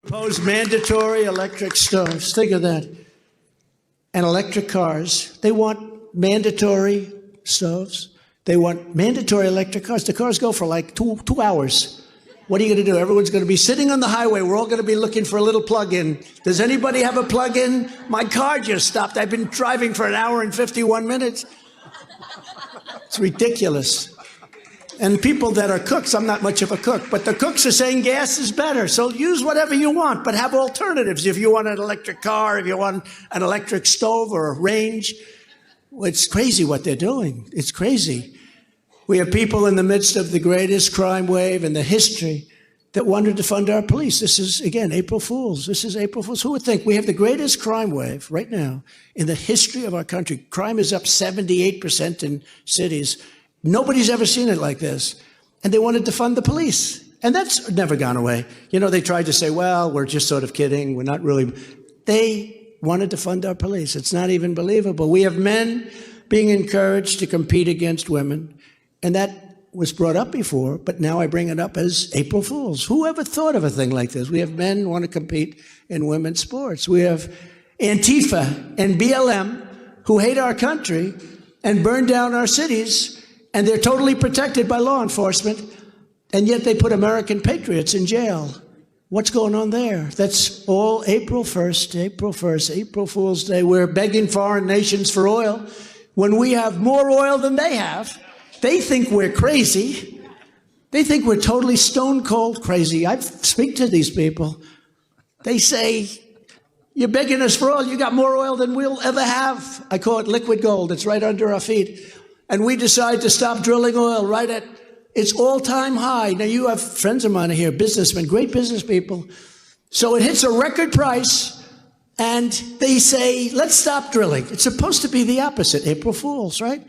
Propose mandatory electric stoves. Think of that. And electric cars. They want mandatory stoves. They want mandatory electric cars. The cars go for like two hours. What are you going to do? Everyone's going to be sitting on the highway. We're all going to be looking for a little plug-in. Does anybody have a plug-in? My car just stopped. I've been driving for an hour and 51 minutes. It's ridiculous. And people that are cooks, I'm not much of a cook, but the cooks are saying gas is better. So use whatever you want, but have alternatives. If you want an electric car, if you want an electric stove or a range, well, it's crazy what they're doing. It's crazy. We have people in the midst of the greatest crime wave in the history that wanted to fund our police. This is, again, April Fools. This is April Fools. Who would think? We have the greatest crime wave right now in the history of our country. Crime is up 78% in cities. Nobody's ever seen it like this. And they wanted to fund the police. And that's never gone away. You know, they tried to say, well, we're just sort of kidding. We're not really. They wanted to fund our police. It's not even believable. We have men being encouraged to compete against women. And that was brought up before, but now I bring it up as April Fools. Who ever thought of a thing like this? We have men who want to compete in women's sports. We have Antifa and BLM who hate our country and burn down our cities, and they're totally protected by law enforcement, and yet they put American patriots in jail. What's going on there? That's all April 1st, April 1st, April Fool's Day. We're begging foreign nations for oil when we have more oil than they have. They think we're crazy. They think we're totally stone cold crazy. I speak to these people. They say, you're begging us for oil. You got more oil than we'll ever have. I call it liquid gold. It's right under our feet. And we decide to stop drilling oil right at its all-time high. Now, you have friends of mine here, businessmen, great business people. So it hits a record price, and they say, let's stop drilling. It's supposed to be the opposite. April Fools, right?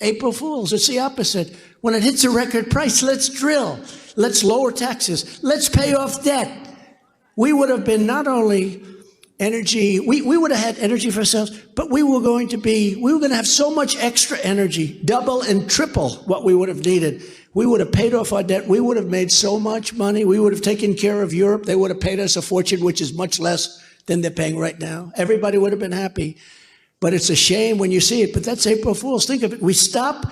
April Fools, it's the opposite. When it hits a record price, let's drill. Let's lower taxes. Let's pay off debt. We would have been not only energy, we would have had energy for ourselves, but we were going to have so much extra energy, double and triple what we would have needed. We would have paid off our debt. We would have made so much money. We would have taken care of Europe. They would have paid us a fortune, which is much less than they're paying right now. Everybody would have been happy. But it's a shame when you see it. But that's April Fools. Think of it. We stop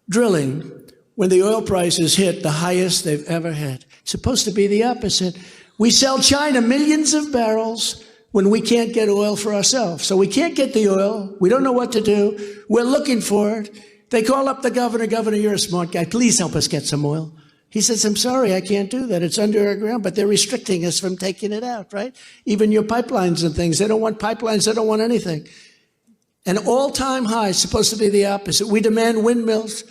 drilling when the oil prices hit the highest they've ever had. It's supposed to be the opposite. We sell China millions of barrels when we can't get oil for ourselves. So we can't get the oil. We don't know what to do. We're looking for it. They call up the governor. Governor, you're a smart guy. Please help us get some oil. He says, I'm sorry, I can't do that. It's under our ground, but they're restricting us from taking it out, right? Even your pipelines and things. They don't want pipelines. They don't want anything. An all-time high is supposed to be the opposite. We demand windmills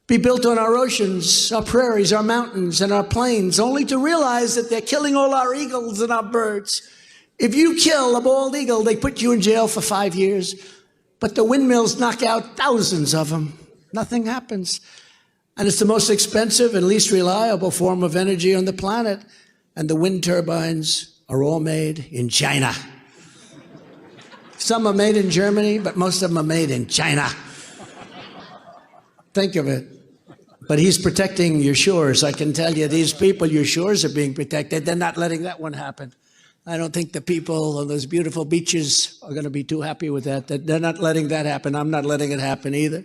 be built on our oceans, our prairies, our mountains, and our plains, only to realize that they're killing all our eagles and our birds. If you kill a bald eagle, they put you in jail for 5 years. But the windmills knock out thousands of them. Nothing happens. And it's the most expensive and least reliable form of energy on the planet. And the wind turbines are all made in China. Some are made in Germany, but most of them are made in China. Think of it. But he's protecting your shores. I can tell you, these people, your shores are being protected. They're not letting that one happen. I don't think the people on those beautiful beaches are going to be too happy with that. They're not letting that happen. I'm not letting it happen either.